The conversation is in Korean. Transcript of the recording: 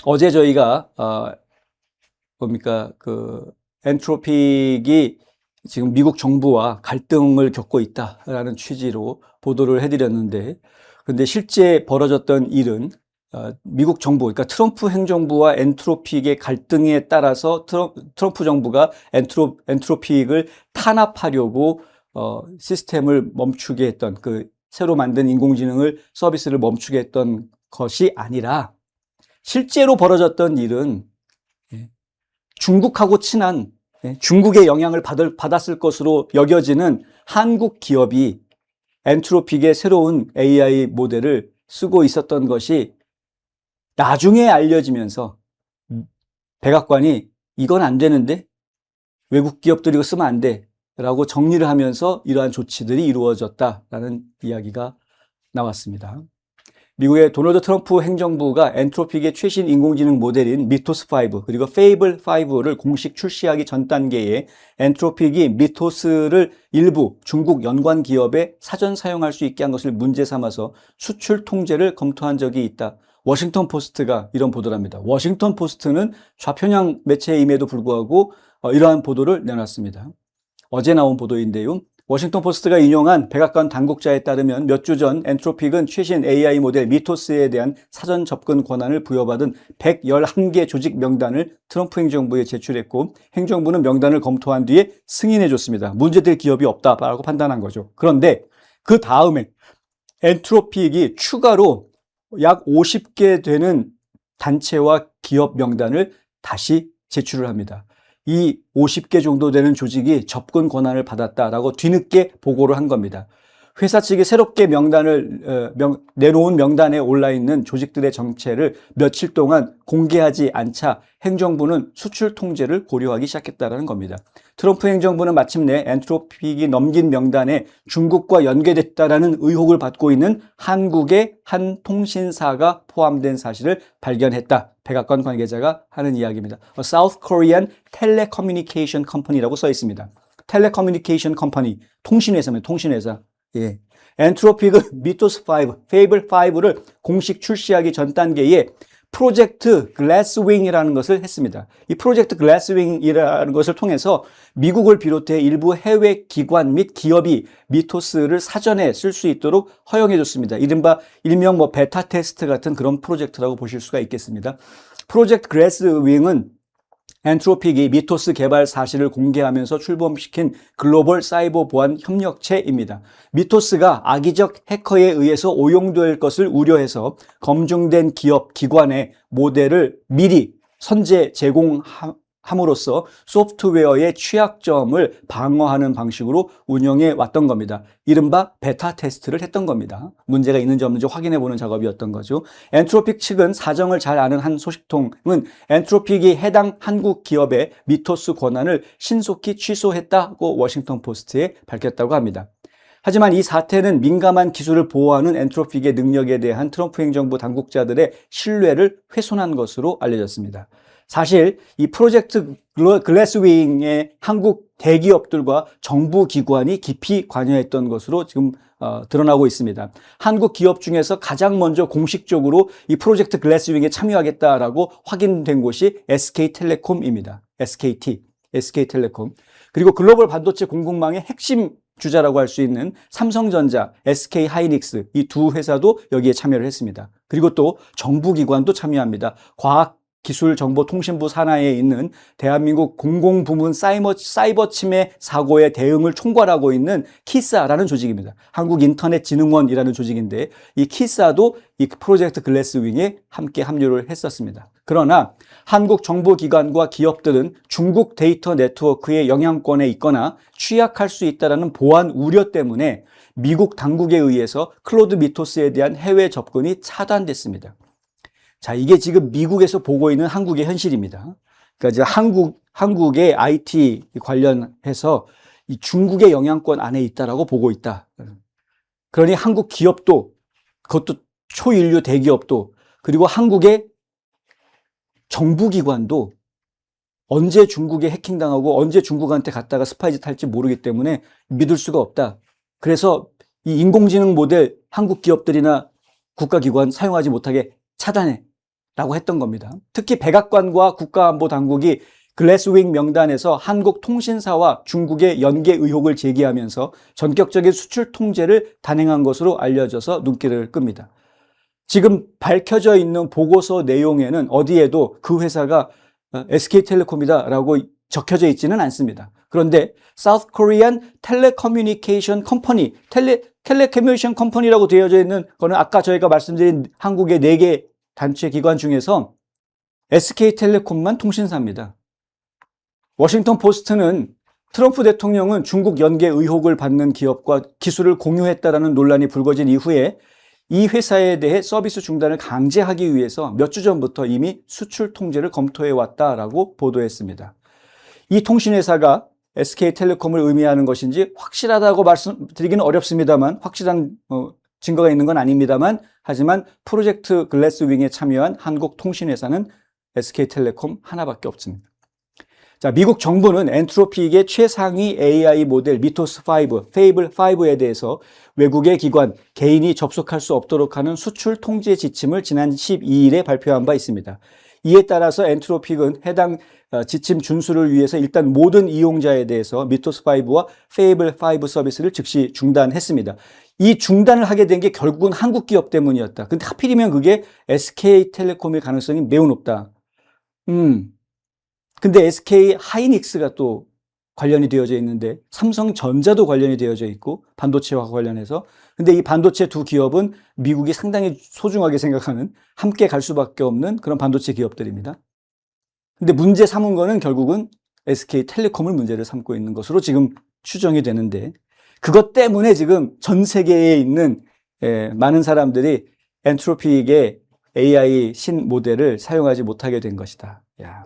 어제 저희가 뭡니까 엔트로픽이 지금 미국 정부와 갈등을 겪고 있다라는 취지로 보도를 해드렸는데, 근데 실제 벌어졌던 일은 미국 정부, 그러니까 트럼프 행정부와 엔트로픽의 갈등에 따라서 트럼프 정부가 엔트로픽을 탄압하려고 시스템을 멈추게 했던, 그 새로 만든 인공지능을 서비스를 멈추게 했던 것이 아니라, 실제로 벌어졌던 일은 중국하고 친한, 중국의 영향을 받았을 것으로 여겨지는 한국 기업이 엔트로픽의 새로운 AI 모델을 쓰고 있었던 것이 나중에 알려지면서 백악관이 이건 안 되는데, 외국 기업들이 이거 쓰면 안 돼 라고 정리를 하면서 이러한 조치들이 이루어졌다라는 이야기가 나왔습니다. 미국의 도널드 트럼프 행정부가 엔트로픽의 최신 인공지능 모델인 미토스5 그리고 페이블5를 공식 출시하기 전 단계에 엔트로픽이 미토스를 일부 중국 연관 기업에 사전 사용할 수 있게 한 것을 문제 삼아서 수출 통제를 검토한 적이 있다. 워싱턴 포스트가 이런 보도를 합니다. 워싱턴 포스트는 좌편향 매체임에도 불구하고 이러한 보도를 내놨습니다. 어제 나온 보도인데요. 워싱턴 포스트가 인용한 백악관 당국자에 따르면 몇 주 전 엔트로픽은 최신 AI 모델 미토스에 대한 사전 접근 권한을 부여받은 111개 조직 명단을 트럼프 행정부에 제출했고, 행정부는 명단을 검토한 뒤에 승인해줬습니다. 문제될 기업이 없다라고 판단한 거죠. 그런데 그 다음에 엔트로픽이 추가로 약 50개 되는 단체와 기업 명단을 다시 제출을 합니다. 이 50개 정도 되는 조직이 접근 권한을 받았다라고 뒤늦게 보고를 한 겁니다. 회사 측이 새롭게 내놓은 명단에 올라있는 조직들의 정체를 며칠 동안 공개하지 않자 행정부는 수출 통제를 고려하기 시작했다는 겁니다. 트럼프 행정부는 마침내 엔트로픽이 넘긴 명단에 중국과 연계됐다라는 의혹을 받고 있는 한국의 한 통신사가 포함된 사실을 발견했다. 백악관 관계자가 하는 이야기입니다. South Korean Telecommunication Company라고 써 있습니다. Telecommunication Company, 통신회사입니다. 통신회사. 예. 엔트로픽은 미토스5, 페이블5를 공식 출시하기 전 단계에 프로젝트 글래스윙이라는 것을 했습니다. 이 프로젝트 글래스윙이라는 것을 통해서 미국을 비롯해 일부 해외 기관 및 기업이 미토스를 사전에 쓸 수 있도록 허용해 줬습니다. 이른바 일명 베타 테스트 같은 그런 프로젝트라고 보실 수가 있겠습니다. 프로젝트 글래스윙은 엔트로픽이 미토스 개발 사실을 공개하면서 출범시킨 글로벌 사이버 보안 협력체입니다. 미토스가 악의적 해커에 의해서 오용될 것을 우려해서 검증된 기업, 기관에 모델을 미리 선제 제공함으로써 소프트웨어의 취약점을 방어하는 방식으로 운영해 왔던 겁니다. 이른바 베타 테스트를 했던 겁니다. 문제가 있는지 없는지 확인해 보는 작업이었던 거죠. 엔트로픽 측은 사정을 잘 아는 한 소식통은 엔트로픽이 해당 한국 기업의 미토스 권한을 신속히 취소했다고 워싱턴 포스트에 밝혔다고 합니다. 하지만 이 사태는 민감한 기술을 보호하는 엔트로픽의 능력에 대한 트럼프 행정부 당국자들의 신뢰를 훼손한 것으로 알려졌습니다. 사실 이 프로젝트 글래스윙에 한국 대기업들과 정부 기관이 깊이 관여했던 것으로 지금 드러나고 있습니다. 한국 기업 중에서 가장 먼저 공식적으로 이 프로젝트 글래스윙에 참여하겠다라고 확인된 곳이 SK텔레콤입니다. SK텔레콤. 그리고 글로벌 반도체 공급망의 핵심 주자라고 할 수 있는 삼성전자, SK하이닉스 이 두 회사도 여기에 참여를 했습니다. 그리고 또 정부기관도 참여합니다. 과학기술정보통신부 산하에 있는 대한민국 공공부문 사이버 침해 사고의 대응을 총괄하고 있는 키사라는 조직입니다. 한국인터넷진흥원이라는 조직인데 이 키사도 이 프로젝트 글래스윙에 함께 합류를 했었습니다. 그러나 한국 정보기관과 기업들은 중국 데이터 네트워크의 영향권에 있거나 취약할 수 있다는 보안 우려 때문에 미국 당국에 의해서 클로드 미토스에 대한 해외 접근이 차단됐습니다. 자, 이게 지금 미국에서 보고 있는 한국의 현실입니다. 그러니까 이제 한국의 IT 관련해서 이 중국의 영향권 안에 있다라고 보고 있다. 그러니 한국 기업도, 그것도 초인류 대기업도, 그리고 한국의 정부기관도 언제 중국에 해킹당하고 언제 중국한테 갔다가 스파이짓 할지 모르기 때문에 믿을 수가 없다. 그래서 이 인공지능 모델 한국 기업들이나 국가기관 사용하지 못하게 차단해. 라고 했던 겁니다. 특히 백악관과 국가안보당국이 글래스윙 명단에서 한국 통신사와 중국의 연계 의혹을 제기하면서 전격적인 수출 통제를 단행한 것으로 알려져서 눈길을 끕니다. 지금 밝혀져 있는 보고서 내용에는 어디에도 그 회사가 SK텔레콤이다라고 적혀져 있지는 않습니다. 그런데 South Korean Telecommunication Company, 텔레커뮤니케이션 컴퍼니라고 되어져 있는 거는 아까 저희가 말씀드린 한국의 4개 단체 기관 중에서 SK텔레콤만 통신사입니다. 워싱턴 포스트는 트럼프 대통령은 중국 연계 의혹을 받는 기업과 기술을 공유했다라는 논란이 불거진 이후에 이 회사에 대해 서비스 중단을 강제하기 위해서 몇 주 전부터 이미 수출 통제를 검토해 왔다라고 보도했습니다. 이 통신회사가 SK텔레콤을 의미하는 것인지 확실하다고 말씀드리기는 어렵습니다만, 확실한 증거가 있는 건 아닙니다만, 하지만 프로젝트 글래스윙에 참여한 한국 통신회사는 SK텔레콤 하나밖에 없습니다. 자, 미국 정부는 엔트로픽의 최상위 AI 모델 미토스5, 페이블5에 대해서 외국의 기관, 개인이 접속할 수 없도록 하는 수출 통제 지침을 지난 12일에 발표한 바 있습니다. 이에 따라서 엔트로픽은 해당 지침 준수를 위해서 일단 모든 이용자에 대해서 미토스5와 페이블5 서비스를 즉시 중단했습니다. 이 중단을 하게 된 게 결국은 한국 기업 때문이었다. 근데 하필이면 그게 SK텔레콤일 가능성이 매우 높다. 근데 SK 하이닉스가 또 관련이 되어져 있는데 삼성전자도 관련이 되어져 있고 반도체와 관련해서, 근데 이 반도체 두 기업은 미국이 상당히 소중하게 생각하는, 함께 갈 수밖에 없는 그런 반도체 기업들입니다. 근데 문제 삼은 거는 결국은 SK텔레콤을 문제를 삼고 있는 것으로 지금 추정이 되는데, 그것 때문에 지금 전 세계에 있는 많은 사람들이 엔트로픽의 AI 신모델을 사용하지 못하게 된 것이다. 야,